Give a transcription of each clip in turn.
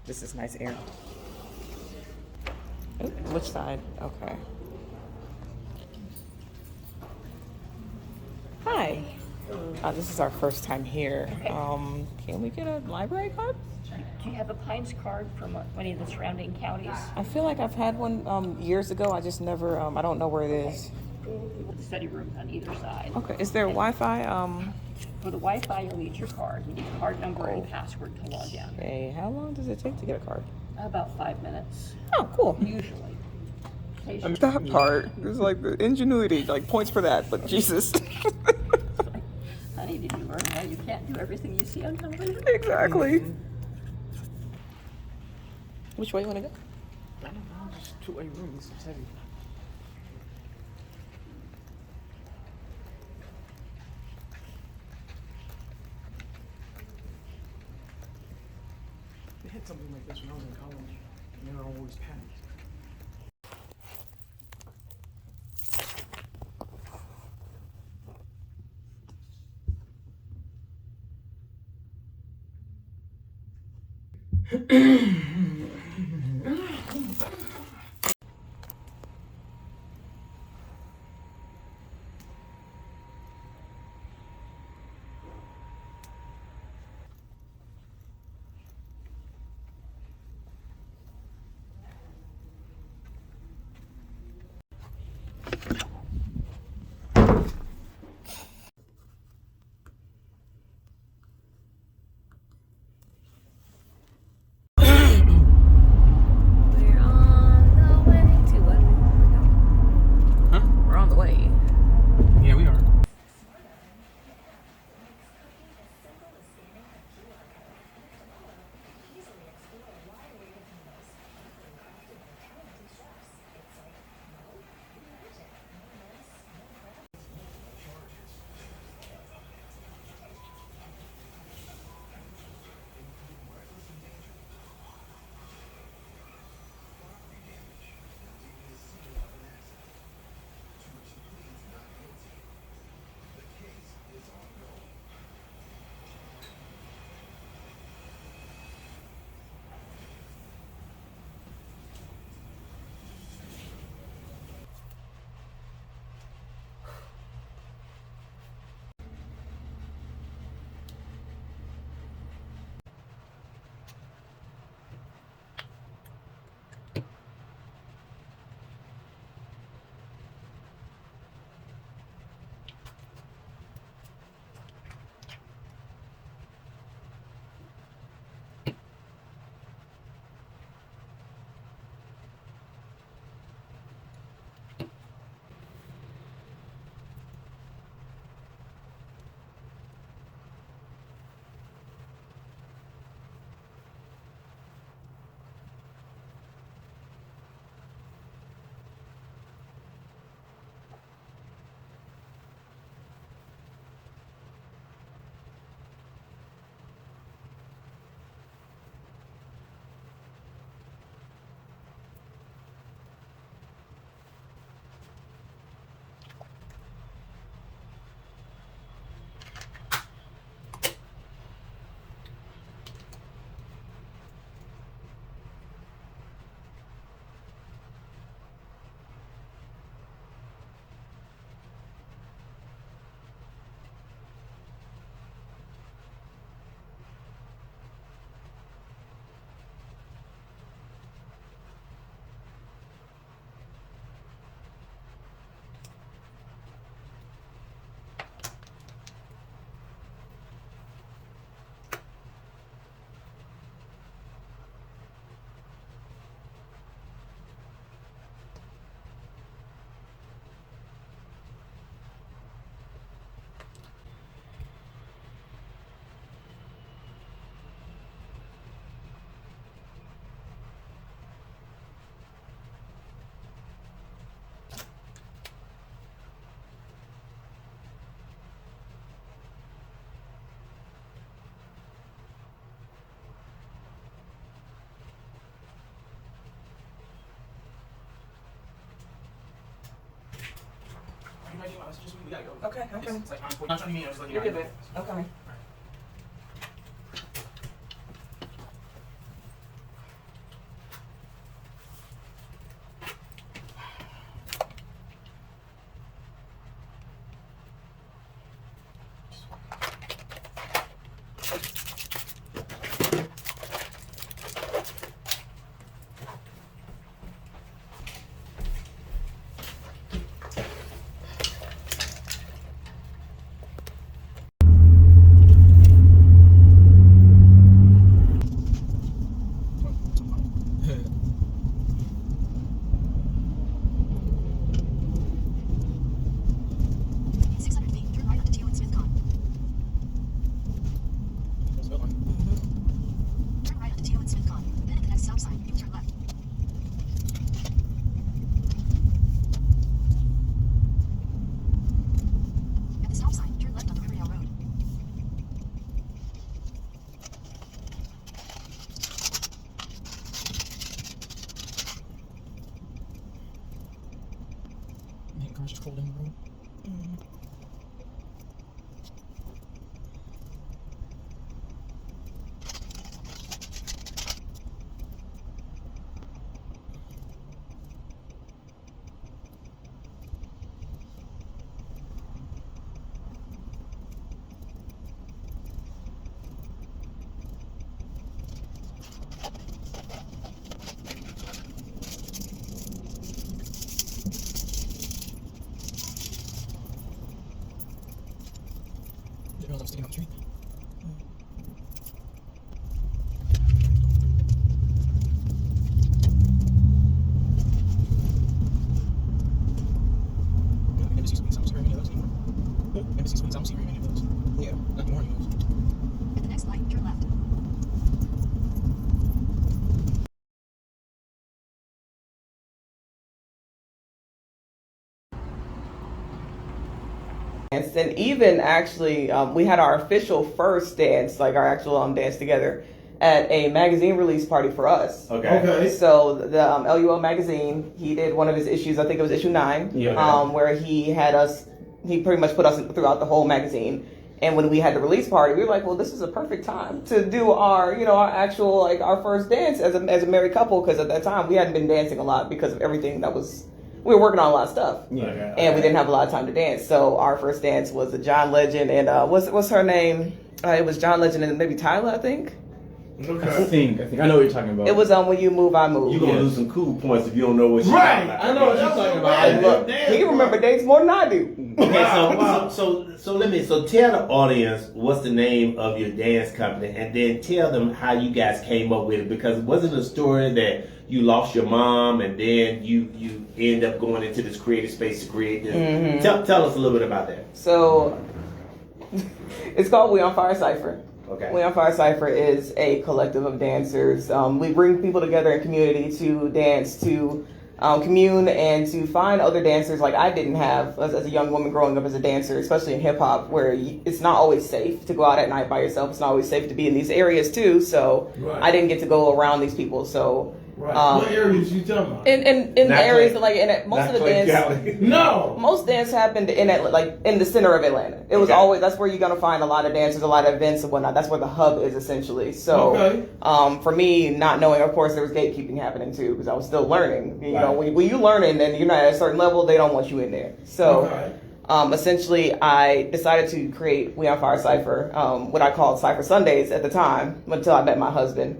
This is nice air. Oh, which side? Okay. Hi. This is our first time here. Can we get a library card? Do you have a Pines card from any of the surrounding counties? I feel like I've had one years ago. I just never, I don't know where it is. The study rooms on either side. Okay, is there Wi-Fi? For the Wi-Fi, you'll need your card. You need a card number and password to log in. Okay, how long does it take to get a card? About 5 minutes, Oh, cool. usually. That part is like the ingenuity, like points for that, but Jesus. Honey, did you learn how you can't do everything you see on television? Exactly. Which way you want to go? I don't know, just two-way rooms. It's heavy. They had something like this when I was in college, and they were always packed. We're on the way to what we're going. Huh? We're on the way. Yeah, we are. We gotta go. Okay, okay. It's like 9:40. Not trying to mean, I was looking You're at good, it. babe. Okay. the stop sign, turn left on Riverdale Road. Man, cars just pulled in the road. Didn't realize I was sticking out the street. Yeah, Embassy Suites, I don't see very many of those anymore. Embassy Suites, I don't see very many of those. Yeah, not anymore anyways. At the next light, turn left. And even actually, we had our official first dance, like our actual dance together, at a magazine release party for us. Okay. So the LUL magazine, he did one of his issues. I think it was issue 9, where he had us. He pretty much put us throughout the whole magazine. And when we had the release party, we were like, well, this is a perfect time to do our, our actual, like, our first dance as a married couple, because at that time we hadn't been dancing a lot because of everything we were working on a lot of stuff. And we didn't have a lot of time to dance. So our first dance was a John Legend and what's her name? It was John Legend and maybe Tyler, I think. Okay. I think I know what you're talking about. It was When You Move, I Move. You're gonna lose some cool points if you don't know what you're Right. talking about. I know what you're talking about. He can remember dates more than I do. Okay, so tell the audience what's the name of your dance company, and then tell them how you guys came up with it, because it wasn't a story that you lost your mom and then you end up going into this creative space to create this. Mm-hmm. Tell us a little bit about that. So it's called We on Fire Cypher. Okay. We on Fire Cypher is a collective of dancers. We bring people together in community to dance, to commune, and to find other dancers like I didn't have as a young woman growing up as a dancer, especially in hip hop, where it's not always safe to go out at night by yourself. It's not always safe to be in these areas too. So Right. I didn't get to go around these people. So Right. What areas you talking about? in the Not areas Clay- like most Not of the Clay dance. County. No. Most dance happened in the center of Atlanta. It was Okay. always, that's where you're gonna find a lot of dancers, a lot of events and whatnot. That's where the hub is essentially. So, Okay. for me, not knowing, of course, there was gatekeeping happening too because I was still learning. You know, Right. when you learning and you're not at a certain level, they don't want you in there. So, Okay. essentially, I decided to create We on Fire Cypher, what I called Cypher Sundays at the time until I met my husband.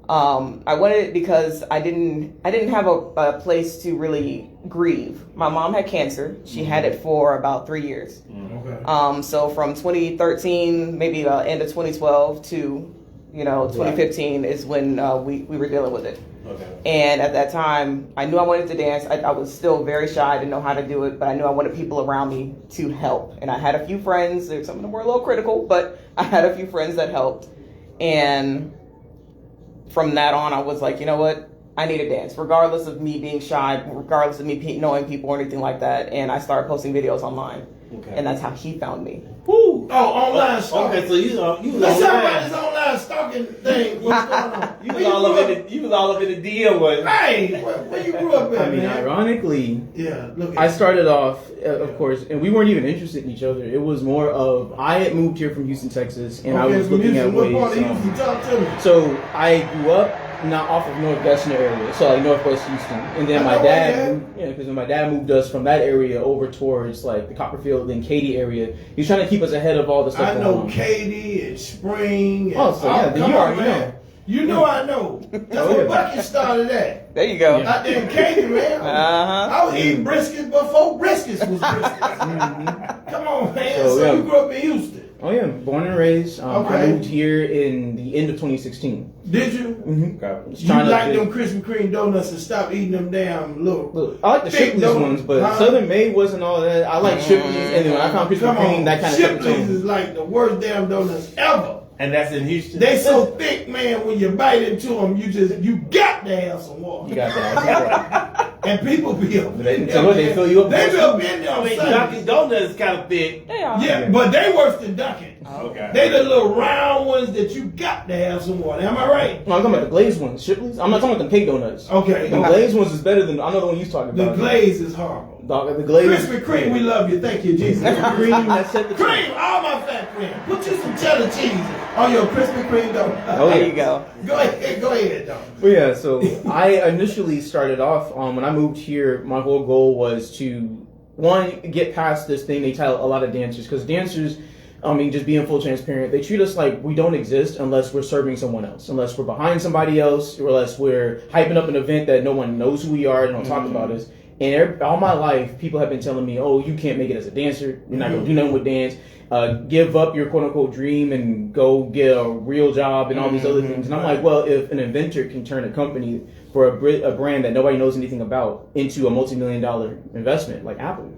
I wanted it because I didn't have a place to really grieve. My mom had cancer. She had it for about 3 years. Okay. So from 2013, maybe end of 2012 to 2015 is when we were dealing with it. Okay. And at that time, I knew I wanted to dance. I was still very shy. I didn't know how to do it, but I knew I wanted people around me to help. And I had a few friends. Some of them were a little critical, but I had a few friends that helped. And from that on, I was like, you know what? I need to dance, regardless of me being shy, regardless of me knowing people or anything like that. And I started posting videos online. Okay. And that's how he found me. Woo. Oh, online stalking. Okay, so you Let's talk about this online stalking thing. What's going on? You Where was all grew up in the DM with. Hey, where you grew up at, I mean, man? ironically, Yeah, look at I started off, of course, and we weren't even interested in each other. It was more of I had moved here from Houston, Texas, and I was from looking Houston. at What ways. part of Houston? Talk to me. So I grew up not off of North Gessner area, so like Northwest Houston, and then my I know dad, that. moved, because when my dad moved us from that area over towards like the Copperfield and Katy area, he's trying to keep us ahead of all the stuff. I going know on. Katie and Spring. And, Oh, so yeah, then come you on, already man. know. You know I know. That's Oh, where yeah. Bucky started at. There you go. Yeah. Out there in Katy, man. Uh-huh. I was eating briskets before briskets was briskets. Come on, man. So, So yeah. you grew up in Houston. Oh yeah, born and raised. I Okay. moved here in the end of 2016. Did you? Okay. Just You trying to like get- them Krispy Kreme donuts and stop eating them damn little. Look, I like the Thick Shipley's donuts, ones, but huh? Southern Made wasn't all that. I like Shipley's, and then when I found Krispy Come Kreme, on, that kind of Shipley's is like the worst damn donuts ever. And that's in Houston. They so thick, man. When you bite into them, you got to have some water. You got that. And people be up. So what, they fill you up They with be up in there I on mean, Sundays. Dunkin' Donuts kind of thick. They are. Yeah, but they worse than Dunkin'. Okay. They the little round ones that you got to have some water. Am I right? No, I'm talking about the glazed ones, Shipley's. I'm not talking about the cake donuts. Okay. The glazed ones is better than I know the one you talking The about. glaze is horrible. The glazed Krispy Kreme, we love you. Thank you, Jesus. cream that set the Cream, all my fat cream. Put you some cheddar cheese on your Krispy Kreme donut. Oh, There yeah. you go. Go ahead, though. Well, yeah, so I initially started off when I moved here. My whole goal was to get past this thing they tell a lot of dancers, because dancers, I mean, just being full transparent, they treat us like we don't exist unless we're serving someone else, unless we're behind somebody else, or unless we're hyping up an event that no one knows who we are and don't talk about us. And all my life, people have been telling me, "Oh, you can't make it as a dancer. You're not gonna do nothing with dance. Give up your quote unquote dream and go get a real job and all these other things." And I'm like, well, if an inventor can turn a company for a brand that nobody knows anything about into a multi-million-dollar investment like Apple,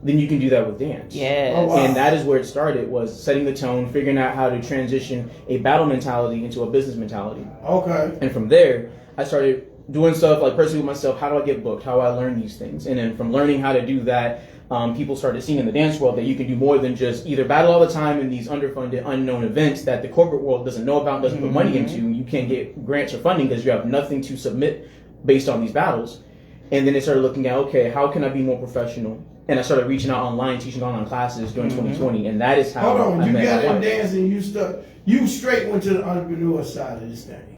then you can do that with dance. Yes. Oh, wow. And that is where it started, was setting the tone, figuring out how to transition a battle mentality into a business mentality. Okay. And from there, I started doing stuff like personally with myself. How do I get booked? How do I learn these things? And then from learning how to do that, people started seeing in the dance world that you can do more than just either battle all the time in these underfunded, unknown events that the corporate world doesn't know about, doesn't put money into. You can't get grants or funding because you have nothing to submit based on these battles. And then they started looking at, okay, how can I be more professional? And I started reaching out online, teaching online classes during 2020, and that is how Hold on. I You met got my in wife. dancing, you straight went to the entrepreneur side of this thing.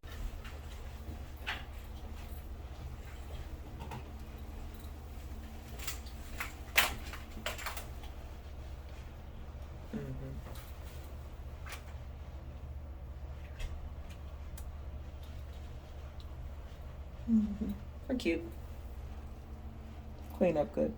They're cute. Clean up good.